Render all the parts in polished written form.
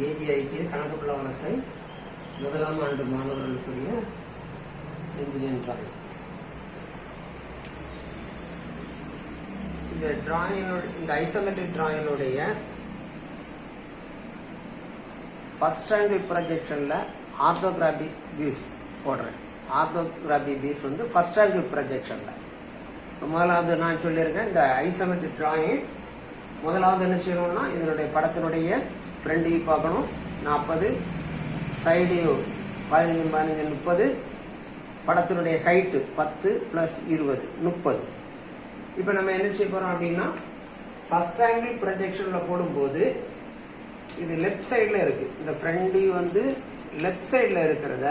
AGIT கணக்குப்புல வலசை முதலாம் ஆண்டு மாணவர்களுக்குரிய இன்ஜினியரிங் டிராயிங். இந்த டிராயினோட இந்த ஐசோமெட்ரிக் டிராயினுடைய ஃபர்ஸ்ட் ஆங்கிள் ப்ரொஜெக்ஷன்ல ஆர்த்தோகிராபி வியூஸ் போடுறேன். ஆர்த்தோகிராபி வியூஸ் வந்து ஃபர்ஸ்ட் ஆங்கிள் ப்ரொஜெக்ஷன்ல முதலாவது நான் சொல்லியிருக்கேன். இந்த ஐசோமெட்ரிக் டிராயிங் முதலாவது என்ன செய்யணும்னா இதனுடைய படத்தினுடைய ஃப்ரண்ட் வியூ பார்க்கணும் 40, சைடு வியூ 15, 15, 30, படத்தினுடைய ஹைட்டு 10 + 20 30. இப்போ நம்ம என்ன செய்ய போறோம் அப்படின்னா ஃபர்ஸ்ட் ஆங்கிள் ப்ரொஜெக்ஷன்ல போடும்போது இது லெஃப்ட் சைடில் இருக்கு. இந்த ஃப்ரண்ட் வியூ வந்து லெஃப்ட் சைடில் இருக்கிறத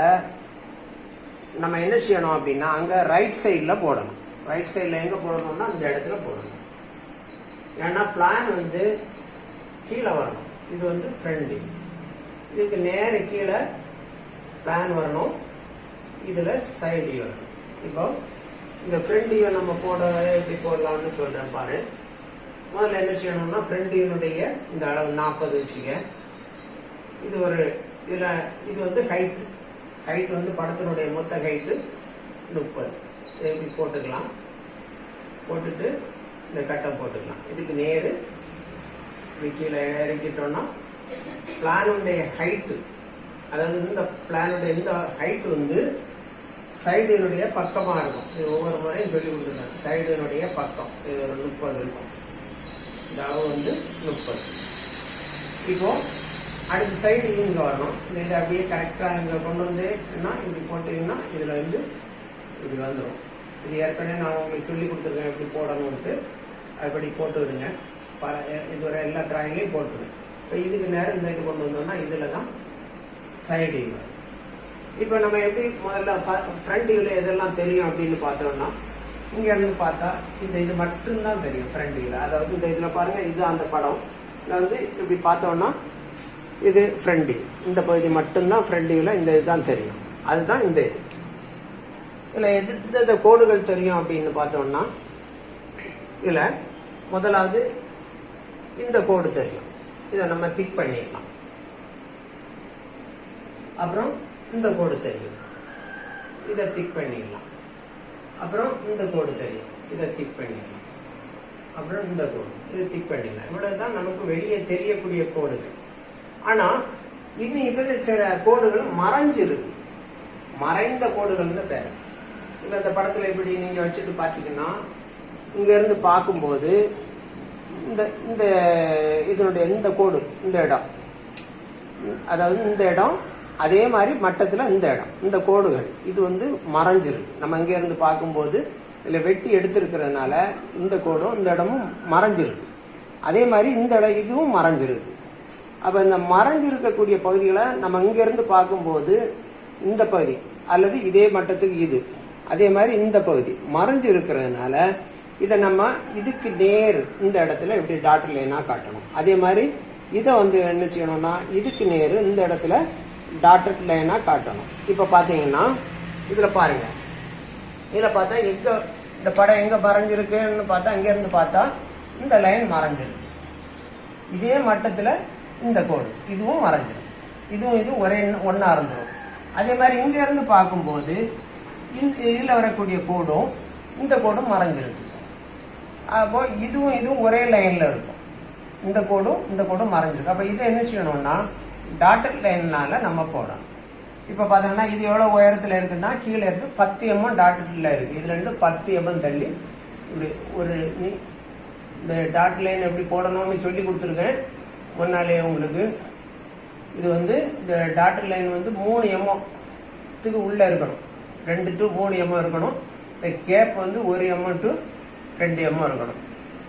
நம்ம என்ன செய்யணும் அப்படின்னா அங்க ரைட் சைடில் போடணும். ரைட் சைடில் எங்க போடணும்னா இந்த இடத்துல போடணும். ஏன்னா பிளான் வந்து கீழே வரணும். இது வந்து ஃப்ரண்ட் வியூ, இதுக்கு நேர கீழே பிளான் வரணும், இதுல சைடு வியூ வரணும். இப்போ இந்த ஃப்ரண்ட் வியூ நம்ம போட எப்படி போடலாம்னு சொல்றேன் பாரு. முதல்ல என்ன செய்யணும்னா ஃப்ரண்ட் வியூனுடைய இந்த அளவு 40 வச்சுக்க. இது ஒரு இதுல இது வந்து ஹைட் வந்து படத்தினுடைய மொத்த ஹைட்டு 30. எப்படி போட்டுக்கலாம், போட்டுட்டு இந்த கட்டை போட்டுக்கலாம். இதுக்கு நேரு கீழே இறக்கிட்டோம்னா பிளானுடைய ஹைட்டு, அதாவது இந்த பிளானுடைய இந்த ஹைட் வந்து சைடுனுடைய பக்கமா இருக்கும். இது ஒவ்வொரு முறையும் சொல்லி கொடுத்துருக்காங்க. சைடுனுடைய பக்கம் இது ஒரு 30 இருக்கும். இந்த அளவு வந்து 30. இப்போ அடுத்த சைடு இங்க வரணும். இதை அப்படியே கரெக்டா இங்க கொண்டு வந்து இப்படி போட்டீங்கன்னா இதுல வந்து இப்படி வந்துடும். இது ஏற்கனவே நான் உங்களுக்கு சொல்லி கொடுத்துருக்கேன் எப்படி போடணும்ட்டு. அப்படி போட்டு விடுங்க. இதுவரை எல்லா டிராயிங்லையும் போட்டுருங்க. இப்போ இதுக்கு நேரம் இந்த இது கொண்டு வந்தோம்னா இதுல தான் சைடு வியூ. இப்போ நம்ம எப்படி முதல்ல ஃப்ரண்ட் வியூல எதெல்லாம் தெரியும் அப்படின்னு பார்த்தோம்னா இங்க இருந்து பார்த்தா இந்த இது மட்டும்தான் தெரியும் ஃப்ரண்ட் வியூல. அதாவது இந்த இதுல பாருங்க, இது அந்த படம் வந்து இப்படி பார்த்தோம்னா இது ஃப்ரண்ட் வியூ. இந்த பகுதி மட்டும்தான் ஃப்ரண்ட் வியூல இந்த இதுதான் தெரியும். அதுதான் இந்த இது. இதுல எந்த கோடுகள் தெரியும் அப்படின்னு பார்த்தோம்னா இதுல முதலாவது இந்த கோடு தெரியும். இதை நம்ம டிக் பண்ணிடலாம். அப்புறம் இந்த கோடு தெரியும், இதை டிக் பண்ணிடலாம். அப்புறம் இந்த கோடு தெரியும், இதை டிக் பண்ணிடலாம். அப்புறம் இந்த கோடு இதை டிக் பண்ணிடலாம். இவ்வளவுதான் நமக்கு வெளியே தெரியக்கூடிய கோடுகள். ஆனா இன்னும் இதுல சில கோடுகள் மறைஞ்சு இருக்கு. மறைந்த கோடுகள் பேரு. இப்ப இந்த படத்துல எப்படி நீங்க வச்சுட்டு பாத்தீங்கன்னா இங்க இருந்து பார்க்கும்போது இந்த இதனுடைய இந்த கோடு, இந்த இடம், அதாவது இந்த இடம், அதே மாதிரி மட்டத்துல இந்த இடம், இந்த கோடுகள் இது வந்து மறைஞ்சிருக்கு. நம்ம இங்க இருந்து பார்க்கும்போது இதுல வெட்டி எடுத்திருக்கிறதுனால இந்த கோடும் இந்த இடமும் மறைஞ்சிருக்கு. அதே மாதிரி இந்த இடம் இதுவும் மறைஞ்சிருக்கு. அப்ப இந்த மறைஞ்சிருக்கக்கூடிய பகுதிகளை நம்ம இங்க இருந்து பார்க்கும்போது இந்த பகுதி அல்லது இதே மட்டத்துக்கு இது, அதே மாதிரி இந்த பகுதி மறைஞ்சு இருக்கிறதுனால இதை நம்ம இதுக்கு நேர் இந்த இடத்துல இப்படி டாட்டர் லைனா காட்டணும். அதே மாதிரி இதை வந்து என்ன செய்யணும்னா இதுக்கு நேர் இந்த இடத்துல டாட்டர் லைனா காட்டணும். இப்ப பாத்தீங்கன்னா இதுல பாருங்க, இதுல பார்த்தா எங்க இந்த படம் எங்க மறைஞ்சிருக்குன்னு பார்த்தா இங்க இருந்து பார்த்தா இந்த லைன் மறைஞ்சிருக்கு. இதே மட்டத்துல இந்த கோடு இதுவும் மறைஞ்சிருக்கு. இதுவும் ஒரே ஒன்னா இருந்துடும். அதே மாதிரி இங்க இருந்து பார்க்கும்போது இதுல வரக்கூடிய கோடும் இந்த கோடும் மறைஞ்சிருக்கு. அப்போ இதுவும் ஒரே லைன்ல இருக்கும். இந்த கோடும் மறைஞ்சிருக்கு. அப்ப இதை என்ன செய்யணும்னா டாட்டட் லைன்னால நம்ம போடணும். இப்ப பாத்தீங்கன்னா இது எவ்வளவு உயரத்துல இருக்குன்னா கீழே இருந்து 10 mm டாட்டட்ல இருக்கு. இதுல இருந்து 10 mm தள்ளி இப்படி ஒரு இந்த டாட் லைன் எப்படி போடணும்னு சொல்லி கொடுத்துருக்கேன் முன்னாலே உங்களுக்கு. இது வந்து இந்த டாட்டட் லைன் வந்து 3 mm உள்ள இருக்கணும். 2 to 3 mm இருக்கணும். இந்த கேப் வந்து 1 mm to 2 mm இருக்கணும்.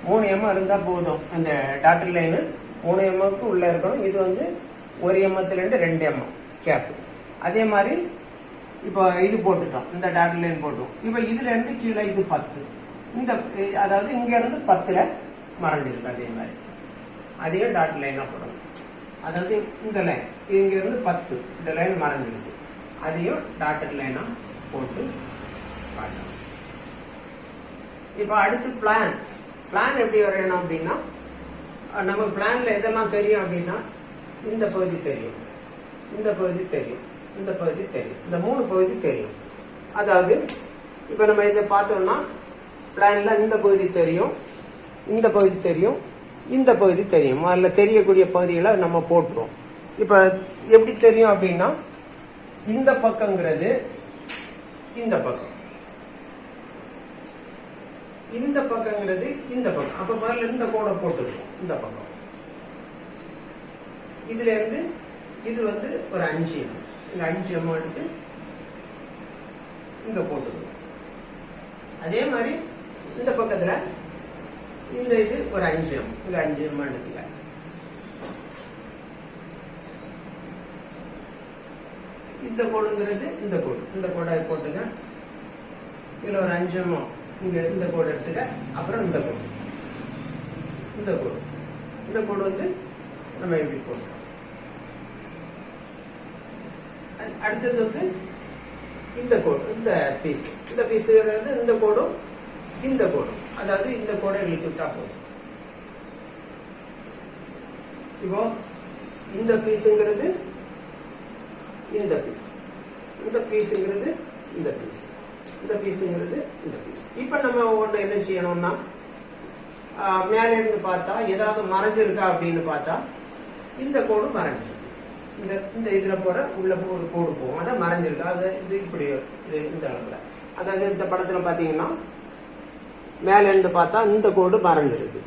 3 mm இருந்தா போதும். இந்த டாட்டர் லைனு 3 mm உள்ள இருக்கணும். இது வந்து 1 mm 2 mm கேப். அதே மாதிரி இப்போ இது போட்டுட்டோம், இந்த டாட்டர் லைன் போட்டோம். இப்போ இதுல இருந்து கீழே இது 10, இந்த அதாவது இங்க இருந்து 10ல மறைஞ்சிருக்கு. அதே மாதிரி அதையும் டாட்டர் லைனா போடணும். அதாவது இந்த லைன் இங்க இருந்து 10 இந்த லைன் மறைஞ்சிருக்கு, அதையும் டாட்டர் லைனா போட்டு காட்டணும். இப்ப அடுத்து பிளான் எப்படி வரையணும் அப்படின்னா நம்ம பிளான்ல எதெல்லாம் தெரியும் அப்படின்னா இந்த பகுதி தெரியும், இந்த பகுதி தெரியும், இந்த பகுதி தெரியும், இந்த 3 பகுதி தெரியும். அதாவது இப்ப நம்ம இதை பார்த்தோம்னா பிளான்ல இந்த பகுதி தெரியும், இந்த பகுதி தெரியும், இந்த பகுதி தெரியும். அதில் தெரியக்கூடிய பகுதிகளை நம்ம போட்டுருவோம். இப்ப எப்படி தெரியும் அப்படின்னா, இந்த பக்கங்கிறது இந்த பக்கம், இந்த பக்கங்கிறது இந்த பக்கம். அப்ப முதல்ல இந்த கோடை போட்டுருக்கோம். இந்த பக்கம் இதுல இருந்து இது வந்து ஒரு 5 mm, இந்த 5 mm எடுத்து இங்க போட்டுருக்கோம். அதே மாதிரி இந்த பக்கத்துல இந்த இது ஒரு 5 mm, இந்த 5 mm எடுத்துக்க. இந்த கோடுங்கிறது இந்த கோடு, இந்த கோடை போட்டுக்க. இதுல ஒரு 5 mm இங்க இந்த கோடு எடுத்துக்க. அப்புறம் இந்த கோடு, இந்த கோடு, இந்த கோடு வந்து நம்ம எப்படி போடுறோம். அடுத்தது வந்து இந்த கோடு, இந்த பீஸ், இந்த பீஸுங்கிறது இந்த கோடும் இந்த கோடும், அதாவது இந்த கோடை இழுத்து விட்டா போதும். இப்போ இந்த பீஸுங்கிறது இந்த பீஸ், இந்த பீஸுங்கிறது இந்த பீஸ், இந்த பீஸுங்கிறது இந்த பீஸ். இப்ப நம்ம ஒண்ணு என்ன செய்யணும்னா, மேல இருந்து பார்த்தா ஏதாவது மறைஞ்சிருக்கா அப்படின்னு பார்த்தா இந்த கோடு மறைஞ்சிருக்கு. இந்த இதுல போற உள்ள ஒரு கோடு போகும், அதை மறைஞ்சிருக்கு. அது இது இப்படி இது இந்த அளவுல, அதாவது இந்த படத்துல பாத்தீங்கன்னா மேல இருந்து பார்த்தா இந்த கோடு மறைஞ்சிருக்கு.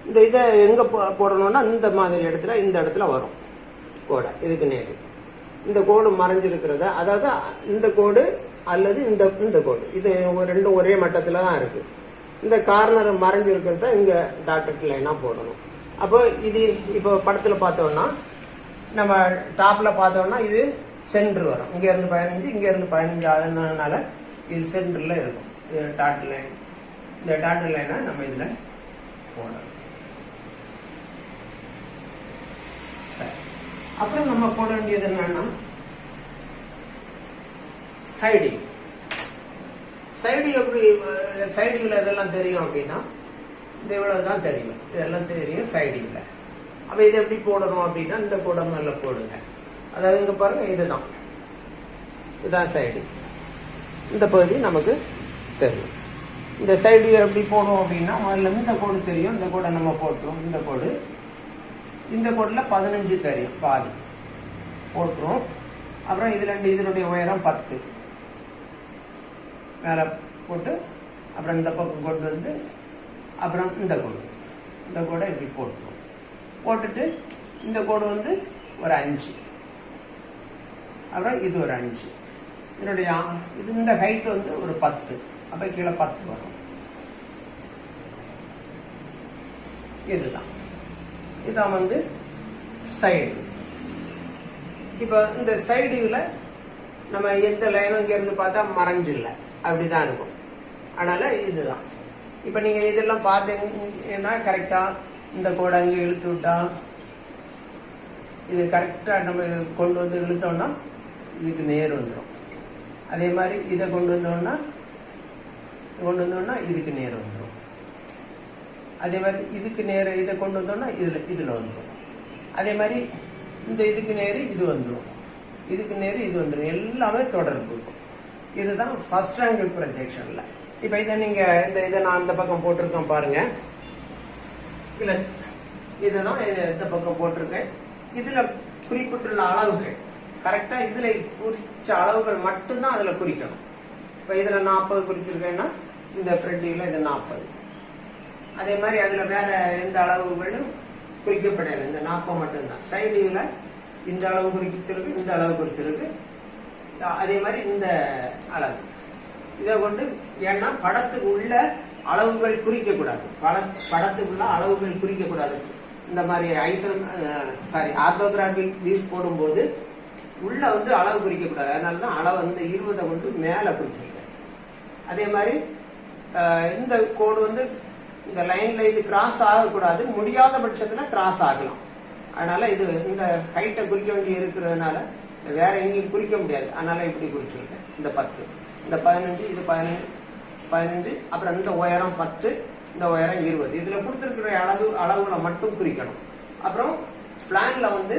இந்த இதை எங்க போடணும்னா இந்த மாதிரி இடத்துல, இந்த இடத்துல வரும் கோடை, இதுக்கு நேரு. இந்த கோடு மறைஞ்சிருக்கிறத, அதாவது இந்த கோடு அல்லது இந்த கோடு, இது ரெண்டும் ஒரே மட்டத்துல தான் இருக்கு. இந்த கார்னர் மறைஞ்சிருக்கிறத இங்க டாட்டட் லைனா போடணும். அப்போ இது இப்போ படத்துல பார்த்தோம்னா, நம்ம டாப்ல பார்த்தோம்னா இது சென்டர் வரும். இங்க இருந்து 15, இங்க இருந்து 15 ஆகுதுனால இது சென்டர்ல இருக்கும். இது டாட் லைன், இந்த டாட் லைனை நம்ம இதுல போடணும். அப்புறம் நம்ம போட வேண்டியது என்னன்னா, சைடிங். எப்படி சைடிங்ல இதெல்லாம் தெரியும் அப்படின்னா, இந்த இவ்வளவுதான் தெரியும், இதெல்லாம் தெரியும் சைடிங்ல. அப்ப இதை எப்படி போடணும் அப்படின்னா, இந்த கோடை மேல போடுங்க. அதாவது இங்க பாருங்க, இதுதான் சைடிங். இந்த பகுதி நமக்கு தெரியும். இந்த சைடு எப்படி போடுவோம் அப்படின்னா, முதல்ல இந்த கோடு தெரியும், இந்த கோடை நம்ம போட்டுரும். இந்த கோடுல 15 தெரியும், பாதி போட்டுரும். அப்புறம் இதனுடைய உயரம் 10 மேல போட்டு, அப்புறம் இந்த பக்கம் கொண்டு வந்து, அப்புறம் இந்த கோடை இப்படி போட்டுரும். போட்டுட்டு இந்த கோடு வந்து ஒரு 5, அப்புறம் இது ஒரு 5, இதனுடைய இந்த ஹைட் வந்து ஒரு 10, அப்ப கீழே 10 வரும். இதான் வந்து சைடு. இப்ப இந்த சைடுல நம்ம எந்த லைனும் இங்க இருந்து பார்த்தா மறைஞ்சில்ல, அப்படிதான் இருக்கும். அதனால இதுதான். இப்ப நீங்க இதெல்லாம் பார்த்தீங்கன்னா கரெக்டா இந்த கோடை அங்கே இழுத்து விட்டா, இது கரெக்டா நம்ம கொண்டு வந்து இழுத்தோம்னா இதுக்கு நேர் வந்துடும். அதே மாதிரி இதை கொண்டு வந்தோம்னா இதுக்கு நேர் வந்துடும். அதே மாதிரி இதுக்கு நேர இதை கொண்டு வந்தோம்னா இதுல வந்துடும். அதே மாதிரி இந்த இதுக்கு நேரு இது வந்துடும், இதுக்கு நேரு இது வந்துடும். எல்லாமே தொடர்பு இருக்கும். இதுதான் ஃபர்ஸ்ட் ஆங்கிள் ப்ரொஜெக்ஷன்ல. இப்ப இதை நீங்க இதை நான் அந்த பக்கம் போட்டிருக்கேன் பாருங்க. இல்ல இதுதான் இந்த பக்கம் போட்டிருக்கேன். இதுல குறிப்பிட்டுள்ள அளவுகள் கரெக்டா இதுல குறிச்ச அளவுகள் மட்டும்தான் அதுல குறிக்கணும். இப்ப இதுல 40 குறிச்சிருக்கேன்னா இந்த ஃப்ரண்ட்ல இது 40. அதே மாதிரி அதுல வேற எந்த அளவுகளும் குறிக்கப்படல, இந்த 40 மட்டும்தான். சைடுல இந்த அளவு குறிச்சிருக்கு, இந்த அளவு குறிச்சிருக்கு. அதே மாதிரி இந்த அளவு இதை கொண்டு, ஏன்னா படத்துக்கு உள்ள அளவுகள் குறிக்க கூடாது, படத்துக்குள்ள அளவுகள் குறிக்க கூடாது. இந்த மாதிரி ஆர்த்தோகிராபிக் வீஸ் போடும்போது உள்ள வந்து அளவு குறிக்க கூடாது. அதனாலதான் அளவு வந்து 20 கொண்டு மேல குறிச்சிருக்கேன். அதே மாதிரி இந்த கோடு வந்து இந்த லைன்ல இது கிராஸ் ஆகக்கூடாது, முடியாத பட்சத்துல கிராஸ் ஆகலாம். அதனால இது இந்த ஹைட்டை குறிக்க வேண்டி இருக்கிறதுனால வேற எங்கேயும் குறிக்க முடியாது. அதனால இப்படி குறிச்சிருக்கேன். இந்த 10, இந்த 15, இது 15, அப்புறம் இந்த உயரம் 10, இந்த உயரம் 20. இதுல கொடுத்திருக்கிற அளவுகளை மட்டும் குறிக்கணும். அப்புறம் பிளான்ல வந்து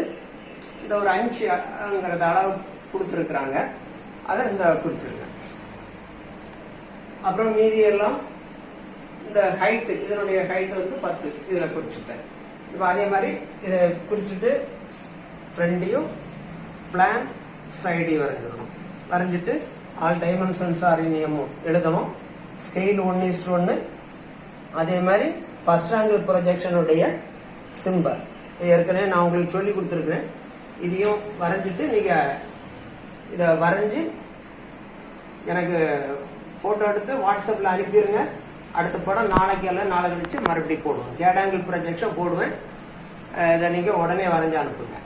இந்த ஒரு 5ங்கிறத அளவு கொடுத்துருக்குறாங்க, அதை இந்த குறிச்சிருக்கேன். அப்புறம் மீதி எல்லாம் இந்த ஹைட்டு, இதனுடைய ஹைட்டு வந்து 10 இதில் குறிச்சுட்டேன். இப்போ அதே மாதிரி இதை குறிச்சுட்டு ஃப்ரண்டையும் பிளான் சைடையும் வரைஞ்சிடணும். வரைஞ்சிட்டு ஆல் டைமென்ஷன்ஸ் ஆர் இன் எம் எழுதணும். ஸ்கெயில் 1:1. அதே மாதிரி ஃபர்ஸ்ட் ஆங்கிள் ப்ரொஜெக்ஷனுடைய சிம்பல் ஏற்கனவே நான் உங்களுக்கு சொல்லி கொடுத்துருக்குறேன். இதையும் வரைஞ்சிட்டு நீங்கள் இதை வரைஞ்சி எனக்கு ஃபோட்டோ எடுத்து வாட்ஸ்அப்பில் அனுப்பிடுங்க. அடுத்த படம் நாளைக்கு எல்லாம் நாளை கழிச்சு மறுபடியும் போடுவேன். தேர்ட் ஆங்கிள் ப்ரொஜெக்ஷன் போடுவேன். இதை நீங்கள் உடனே வரைஞ்சி அனுப்புங்க.